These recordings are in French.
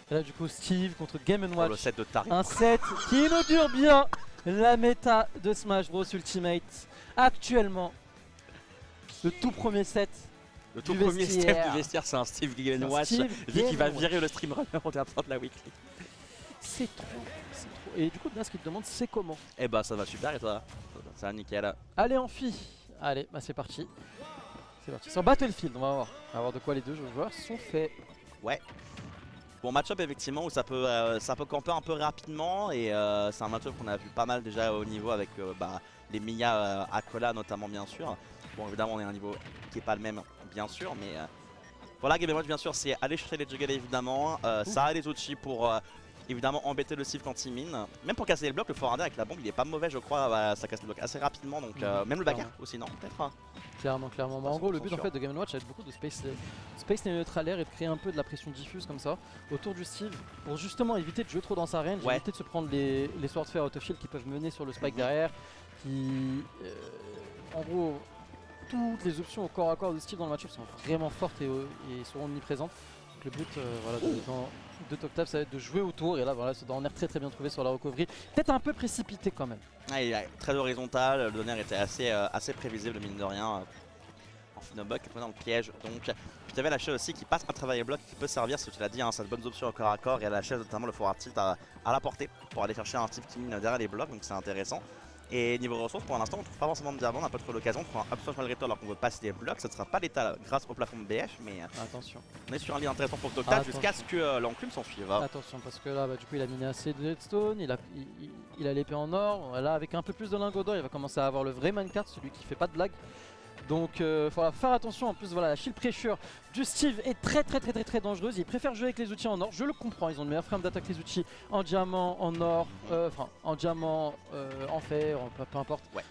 Et là du coup Steve contre Game & Watch. Le set de Tari. Un set qui inaugure bien la méta de Smash Bros Ultimate. Actuellement, le tout premier set. Le tout du premier vestiaire. step du vestiaire, c'est un Steve Game Un Watch. Steve Vu qu'il va Game virer le streamrunner en termes de la weekly. C'est trop, c'est trop. Et du coup, là, ce qu'il te demande, c'est comment. Eh bah ça va super et toi? Ça va nickel. Allez, Amphi. Allez, bah c'est parti. C'est parti. Sur Battlefield, on va voir. On va voir de quoi les deux joueurs sont faits. Ouais. Bon match-up effectivement où ça peut camper un peu rapidement et c'est un match-up qu'on a vu pas mal déjà au niveau avec les Mia Akola notamment bien sûr. Bon évidemment on est à un niveau qui est pas le même bien sûr mais voilà Game & Watch bien sûr c'est aller chercher les juggles évidemment, ça a les outils pour évidemment embêter le Steve quand il mine. Même pour casser les blocs le forwarder avec la bombe il est pas mauvais je crois, ça casse les blocs assez rapidement donc même le backer aussi non peut-être hein. Clairement. Bah, en gros, le but en fait de Game & Watch, c'est beaucoup de space neutral air et de créer un peu de la pression diffuse comme ça autour du Steve pour justement éviter de jouer trop dans sa range, éviter de se prendre les swordfair out of shield qui peuvent mener sur le spike derrière. En gros, toutes les options au corps à corps de Steve dans le match-up sont vraiment fortes et seront omniprésentes. Donc le but de Toctap ça va être de jouer autour et là voilà, c'est un air très bien trouvé sur la recovery. Peut-être un peu précipité quand même. Il est très horizontal, le donner était assez prévisible mine de rien. En Finoblock, dans le piège donc. Puis tu avais la chaise aussi qui passe à travers les blocs qui peut servir, ce que tu l'as dit, hein, c'est de bonnes options au corps à corps et à la chaise notamment le forward tilt à la portée pour aller chercher un type qui mine derrière les blocs donc c'est intéressant. Et niveau ressources pour l'instant on trouve pas forcément de diamant, on n'a pas trop l'occasion de prendre un Upsmash malgré tout alors qu'on veut passer des blocs, ça ne sera pas l'état grâce au plafond de BF mais attention. On est sur un lead intéressant pour Toctap jusqu'à ce que l'enclume s'en suive. Attention parce que là du coup il a miné assez de redstone, il a l'épée en or, là avec un peu plus de lingots d'or il va commencer à avoir le vrai minecart, celui qui fait pas de blague. Donc il faudra faire attention, en plus voilà la shield pressure du Steve est très dangereuse, il préfère jouer avec les outils en or, je le comprends, ils ont le meilleur frame d'attaque les outils en diamant, en or, en diamant, en fer, peu importe. Ouais.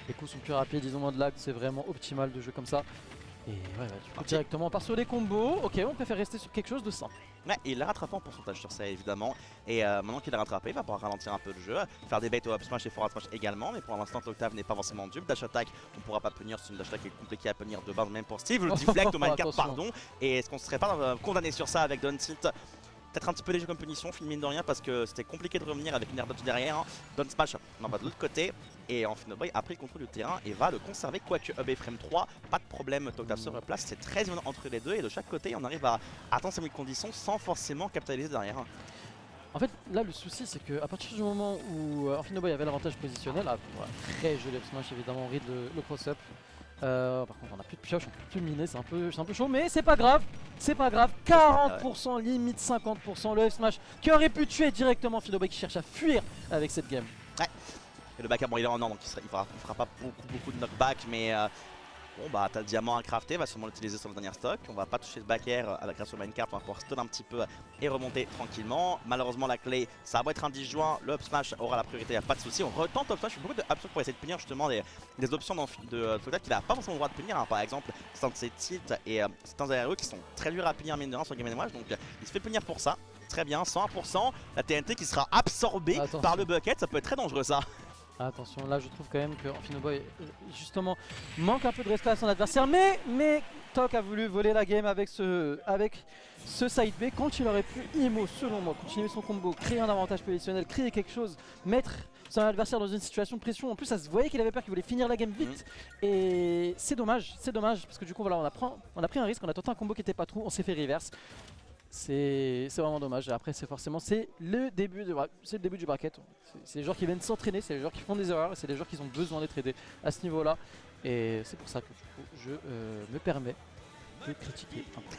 Les coups sont plus rapides, ils ont moins de lag, c'est vraiment optimal de jouer comme ça. Et ouais, du coup directement on part sur les combos, ok on préfère rester sur quelque chose de simple. Ouais, il l'a rattrapé en pourcentage sur ça évidemment. Et maintenant qu'il l'a rattrapé, il va pouvoir ralentir un peu le jeu, faire des baits au up smash et forward smash également. Mais pour l'instant, Toctap n'est pas forcément dupe. Dash attack, on pourra pas punir, c'est une dash attack qui est compliquée à punir de base, même pour Steve. Le deflect au minecart, pardon. Et est-ce qu'on serait pas condamné sur ça avec Downtilt? Peut-être un petit peu léger comme punition, mine de rien, parce que c'était compliqué de revenir avec une air dodge derrière. Hein. Down smash, on en va de l'autre côté. Et en Finoboy a pris le contrôle du terrain et va le conserver. Quoique Hub et Frame 3, pas de problème, Toctap se replace. C'est très évident entre les deux. Et de chaque côté, on arrive à attendre ces conditions sans forcément capitaliser derrière. En fait, là le souci c'est qu'à partir du moment où Infinoboy avait l'avantage positionnel, très joli up smash évidemment, on read le cross-up. Par contre on a plus de pioche, on peut plus miner, c'est un peu chaud, mais c'est pas grave, 40%, limite 50%, le F-Smash qui aurait pu tuer directement Infinoboy qui cherche à fuir avec cette game. Ouais, et le backer, bon il est en or donc il fera pas beaucoup de knockback, mais bon bah t'as le diamant à crafter, va sûrement l'utiliser sur le dernier stock, on va pas toucher ce backer grâce au minecart, on va pouvoir stun un petit peu et remonter tranquillement. Malheureusement la clé, ça va être un disjoint, le up smash aura la priorité, y a pas de souci. On retente up smash, beaucoup de up smash pour essayer de punir justement des options de Toctap qu'il a pas forcément le droit de punir, hein. Par exemple Sensei Tilt et certains aéros qui sont très durs à punir mine de rien sur Game & Watch, donc il se fait punir pour ça. Très bien, 101%, la TNT qui sera absorbée par le bucket, ça peut être très dangereux ça. Attention, là je trouve quand même que Infinoboy justement manque un peu de respect à son adversaire, mais Toc a voulu voler la game avec ce side B quand il aurait pu IMO selon moi, continuer son combo, créer un avantage positionnel, créer quelque chose, mettre son adversaire dans une situation de pression. En plus ça se voyait qu'il avait peur, qu'il voulait finir la game vite et c'est dommage parce que du coup voilà on a pris un risque, on a tenté un combo qui était pas true, on s'est fait reverse. C'est vraiment dommage. Et après c'est le début du bracket. C'est les joueurs qui viennent s'entraîner, c'est les joueurs qui font des erreurs, c'est les joueurs qui ont besoin d'être aidés à ce niveau là. Et c'est pour ça que du coup, je me permets de critiquer un peu.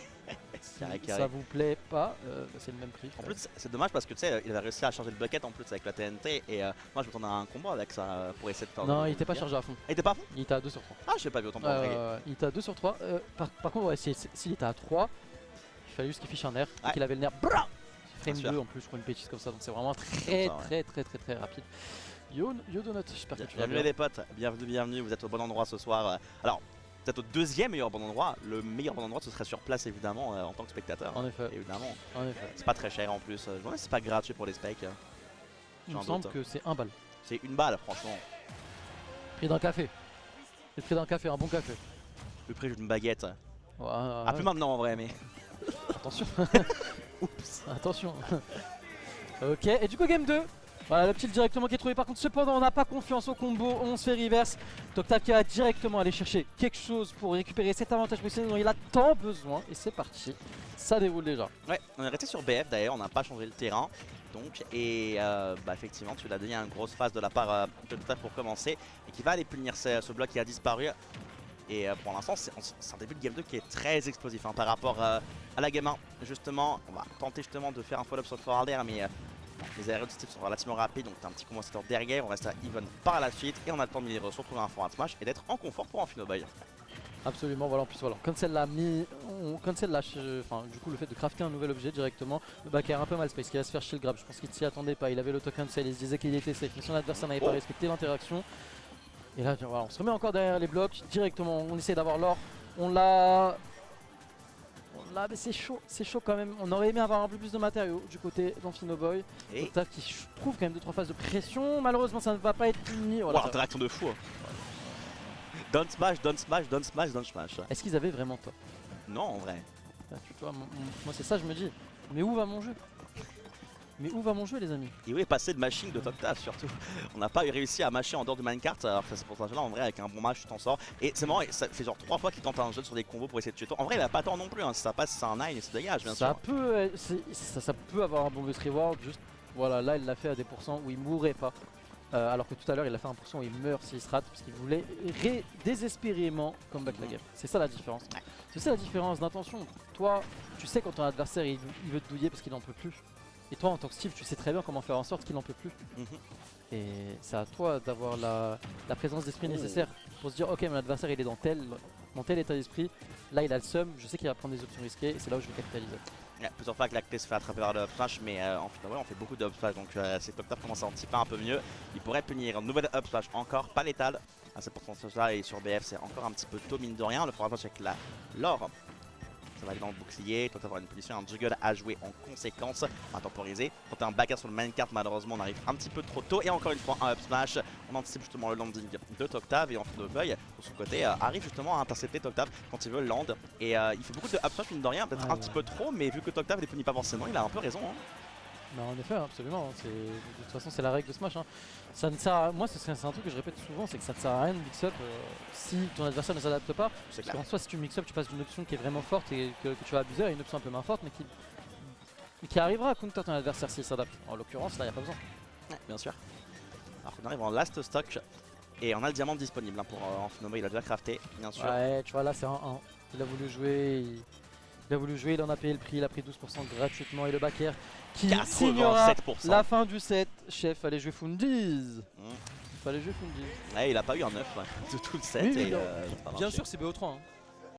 Si ça vous plaît pas, c'est le même prix. En plus c'est dommage parce que tu sais il avait réussi à charger le bucket en plus avec la TNT et moi je m'attendais à un combo avec ça pour essayer de faire. Non il était pas chargé à fond. Il était pas à fond? Il était à 2 sur 3. Ah je l'ai pas vu autant pour vrai. Il était à 2 sur 3. Par contre ouais, s'il était à 3, il fallait juste qu'il fiche un air et qu'il avait le nerf frame 2 en plus, je crois une bêtise comme ça, donc c'est vraiment très rapide. Yo Donut, j'espère que tu vas bien. Bienvenue les potes, bienvenue, vous êtes au bon endroit ce soir. Alors, vous êtes au deuxième meilleur bon endroit, le meilleur bon endroit ce serait sur place évidemment en tant que spectateur. En effet. Évidemment. En effet. C'est pas très cher en plus, je vois c'est pas gratuit pour les specs. Il me semble que c'est 1 balle. C'est 1 balle franchement. Prix d'un café. Le prix d'un café, un bon café. Le prix d'une baguette. Ouais, plus maintenant en vrai mais... Attention. Oups. Attention. Ok, et du coup game 2. Voilà le petit directement qui est trouvé. Par contre cependant on n'a pas confiance au combo, on se fait reverse. Toctav qui va directement aller chercher quelque chose pour récupérer cet avantage positionné dont il a tant besoin. Et c'est parti, ça déroule déjà. Ouais, on est resté sur BF d'ailleurs, on n'a pas changé le terrain. Donc, et effectivement, tu l'as dit, il y a une grosse phase de la part de Toctav pour commencer et qui va aller punir ce bloc qui a disparu. Et pour l'instant, c'est un début de game 2 qui est très explosif par rapport à la game 1. Justement, on va tenter justement de faire un follow-up sur le forward air, mais les aériens du type sont relativement rapides, donc t'as un petit compensateur derrière, on reste à even par la suite et on a le temps de se retrouver un forward smash et d'être en confort pour un Finoboy. Absolument, voilà, en plus voilà, Cancel l'a mis, enfin du coup le fait de crafter un nouvel objet directement, le back air un peu mal space, qui va se faire shield grab, je pense qu'il s'y attendait pas, il avait l'auto cancel, il se disait qu'il était safe, mais son adversaire n'avait pas respecté l'interaction. Et là voilà, on se remet encore derrière les blocs, directement on essaie d'avoir l'or, on l'a, mais c'est chaud quand même, on aurait aimé avoir un peu plus de matériaux du côté d'Amphinoboy. Et Toctav qui trouve quand même 2-3 phases de pression, malheureusement ça ne va pas être puni. Voilà, wow, interaction de fou. Don't smash, don't smash, don't smash, don't smash. Est-ce qu'ils avaient vraiment tort? Non, en vrai. Tu vois, moi c'est ça je me dis, mais où va mon jeu? Mais où va mon jeu les amis? Et où est passé de mashing de Toctav surtout? On n'a pas réussi à masher en dehors du minecart, alors que c'est pour ça là en vrai avec un bon match tu t'en sors. Et c'est marrant, ça fait genre 3 fois qu'il tente un jeu sur des combos pour essayer de tuer toi. En vrai il a pas tort non plus, si ça passe c'est un 9 et se dégage bien sûr. Ça peut avoir un bon boost reward, juste voilà là il l'a fait à des pourcents où il mourrait pas. Alors que tout à l'heure il a fait un pourcent où il meurt s'il se rate parce qu'il voulait désespérément comeback la game. C'est ça la différence. C'est ça la différence d'intention. Toi tu sais quand ton adversaire il veut te douiller parce qu'il en peut plus. Et toi en tant que Steve tu sais très bien comment faire en sorte qu'il en peut plus. Et c'est à toi d'avoir la présence d'esprit nécessaire pour se dire ok mon adversaire il est dans tel état d'esprit. Là il a le seum, je sais qu'il va prendre des options risquées et c'est là où je vais capitaliser. Plusieurs fois que la clé se fait attraper par le up smash, mais en fait on fait beaucoup de up smash, donc si Toctav commence à anticiper un peu mieux, il pourrait punir. Une nouvelle up smash encore, pas létale. À ce pourcentage-là et sur BF c'est encore un petit peu tôt mine de rien. Le forward smash avec la l'or. Ça va aller dans le bouclier, toi avoir une punition, un juggle à jouer en conséquence, à temporiser. Quand t'as un backer sur le minecart, malheureusement on arrive un petit peu trop tôt. Et encore une fois un up smash, on anticipe justement le landing de Toctav et Amphinoboy de son côté arrive justement à intercepter Toctav quand il veut land. Et il fait beaucoup de up smash mine de rien, peut-être un petit peu trop, mais vu que Toctav les punit pas forcément, il a un peu raison. Non, en effet, absolument. De toute façon, c'est la règle de Smash. Ça ne sert à... Moi, c'est un truc que je répète souvent, c'est que ça ne sert à rien de mix-up si ton adversaire ne s'adapte pas. Parce qu'en soi, si tu mix-up, tu passes d'une option qui est vraiment forte et que tu vas abuser à une option un peu moins forte, mais qui arrivera à counter ton adversaire s'il s'adapte. En l'occurrence, là, il n'y a pas besoin. Ouais, bien sûr. Alors qu'on arrive en last stock et on a le diamant disponible pour Amphinoboy, il a déjà crafté, bien sûr. Ouais, tu vois, là, c'est un 1. Il a voulu jouer. Il en a payé le prix, il a pris 12% gratuitement et le backer qui signera la fin du set. Chef, fallait jouer Fundiz. Fallait jouer Fundiz. Ouais, il a pas eu un 9 de tout le set. Oui, et, bien sûr, c'est BO3.